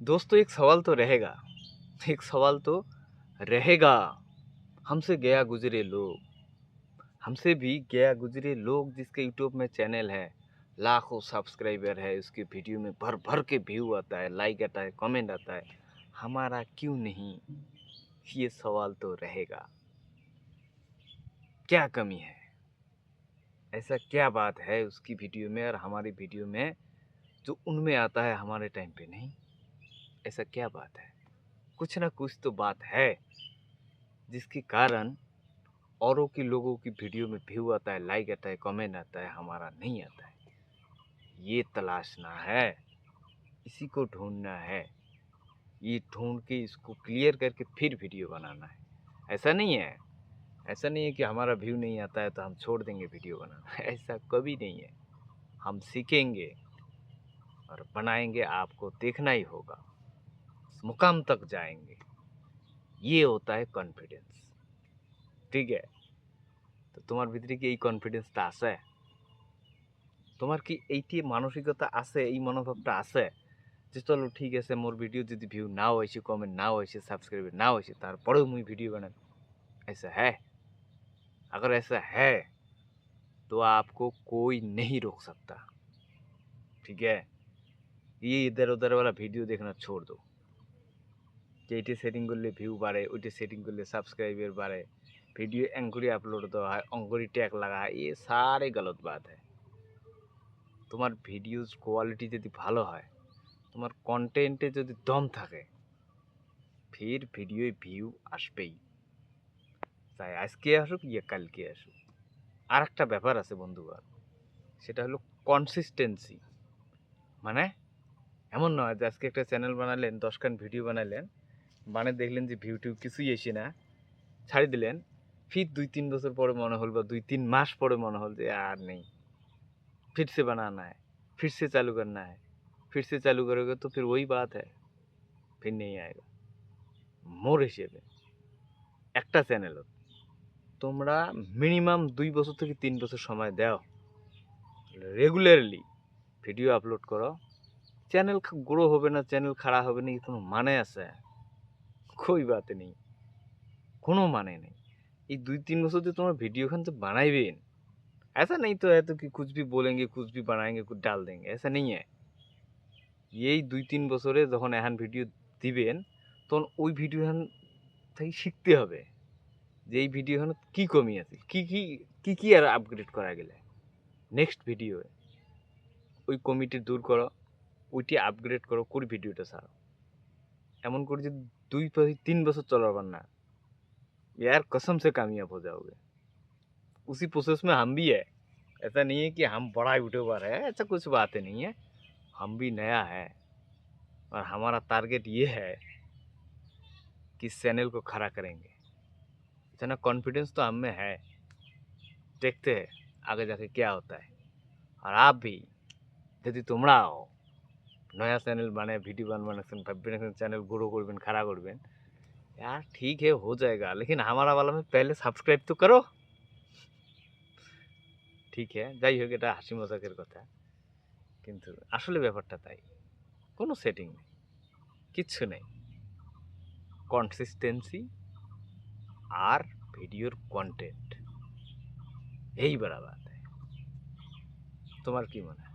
दोस्तों एक सवाल तो रहेगा, एक सवाल तो रहेगा। हमसे गया गुजरे लोग, हमसे भी गया गुजरे लोग जिसके यूट्यूब में चैनल है, लाखों सब्सक्राइबर है, उसके वीडियो में भर भर के व्यू आता है, लाइक आता है, कमेंट आता है, हमारा क्यों नहीं? ये सवाल तो रहेगा। क्या कमी है? ऐसा क्या बात है उसकी वीडियो में और हमारी वीडियो में जो उनमें आता है हमारे टाइम पे नहीं? ऐसा क्या बात है? कुछ ना कुछ तो बात है जिसके कारण औरों के लोगों की वीडियो में व्यू आता है, लाइक आता है, कमेंट आता है, हमारा नहीं आता है। ये तलाशना है, इसी को ढूंढना है। ये ढूंढ के इसको क्लियर करके फिर वीडियो बनाना है। ऐसा नहीं है, ऐसा नहीं है कि हमारा व्यू नहीं आता है तो हम छोड़ देंगे वीडियो बनाना। ऐसा कभी नहीं है। हम सीखेंगे और बनाएंगे, आपको देखना ही होगा, उस मुकाम तक जाएंगे। ये होता है कॉन्फिडेंस। ठीक है, তো তোমার ভিতরে কি এই কনফিডেন্সটা আছে? তোমার কি এইটি মানসিকতা আছে, এই মনোভাবটা আছে যে চলো ঠিক আছে, মোর ভিডিও যদি ভিউ নাও হয়েছে, কমেন্ট নাও হয়েছে, সাবস্ক্রাইবার নাও হয়েছে, তারপরেও মুই ভিডিও বানাই? ऐसा है? अगर ऐसा है तो आपको कोई नहीं रोक सकता। ठीक है, ये इधर उधर वाला वीडियो देखना छोड़ दो कि এইটি সেটিং করলে ভিউ বাড়ে, ওইটি সেটিং করলে সাবস্ক্রাইবার বাড়ে, वीडियो एंकरी अपलोड দেওয়া হয়, অঙ্করি ট্যাগ লাগা হয়, ये सारे गलत बात है। তোমার ভিডিওস কোয়ালিটি যদি ভালো হয়, তোমার কন্টেন্টে যদি দম থাকে, ফির ভিডিওয় ভিউ আসবেই, চাই আজকে আসুক ইয়ে কালকে আসুক। আর একটা ব্যাপার আছে বন্ধুগণ, সেটা হলো কনসিস্টেন্সি। মানে এমন নয় যে আজকে একটা চ্যানেল বানালেন, 10 খান ভিডিও বানালেন, বানিয়ে দেখলেন যে ভিউ টিউ কিছুই আসে না, ছাড়ি দিলেন, फिर 2-3 বছর পরে মনে হল বা 2-3 मास পরে মনে হল যে আর নেই, फिर से बनाना है, फिर से चालू करना है, फिर से चालू करोगे तो फिर वही बात है, फिर नहीं आएगा। মোর হিসেবে একটা চ্যানেলত তোমরা মিনিমাম 2 বছর থেকে 3 বছর সময় দাও, রেগুলারলি ভিডিও আপলোড করো, চ্যানেল গ্রো হবে না, চ্যানেল খাড়া হবে না, কোনো মানে আছে? कोई बात नहीं, কোনো মানে নেই। এই 2-3 বছর যে তোমরা ভিডিও খান তো বানাইবেন, ऐसा नहीं तो है तो कि कुछ भी बोलेंगे, कुछ भी बनाएंगे, कुछ डाल देंगे, ऐसा नहीं है। এই 2-3 বছরে যখন এখন ভিডিও দিবেন, তখন ওই ভিডিও থেকে শিখতে হবে যে এই ভিডিও কি কমি আছে, কি কি কি কি আর আপগ্রেড করা গেলে নেক্সট ভিডিও ওই কমিটি দূর করো, ওইটি আপগ্রেড করো, করে ভিডিওটা ছাড়ো। এমন করে যদি 2-3 বছর চলাবার না, यार कसम से कामयाब हो जाओगे। उसी प्रोसेस में हम भी है। ऐसा नहीं है कि हम बड़ा यूट्यूबर है, ऐसा कुछ बात ही नहीं है। हम भी नया है और हमारा टारगेट ये है कि इस चैनल को खड़ा करेंगे। इतना कॉन्फिडेंस तो हम में है, देखते हैं आगे जाके क्या होता है। और आप भी यदि তোমরাও नया चैनल बने, वीडियो बनवाना चैनल ग्रो करबें, खड़ा करबें, यार ठीक है हो जाएगा, लेकिन हमारा वाला में पहले सब्सक्राइब तो करो। ঠিক যাই হোক, এটা হাসি মজাকের কথা, কিন্তু আসলে ব্যাপারটা তাই। কোনো সেটিং নেই, কিচ্ছু নেই, কনসিস্টেন্সি আর ভিডিওর কন্টেন্ট, এই বড় বাত। তোমার কি মনে হয়?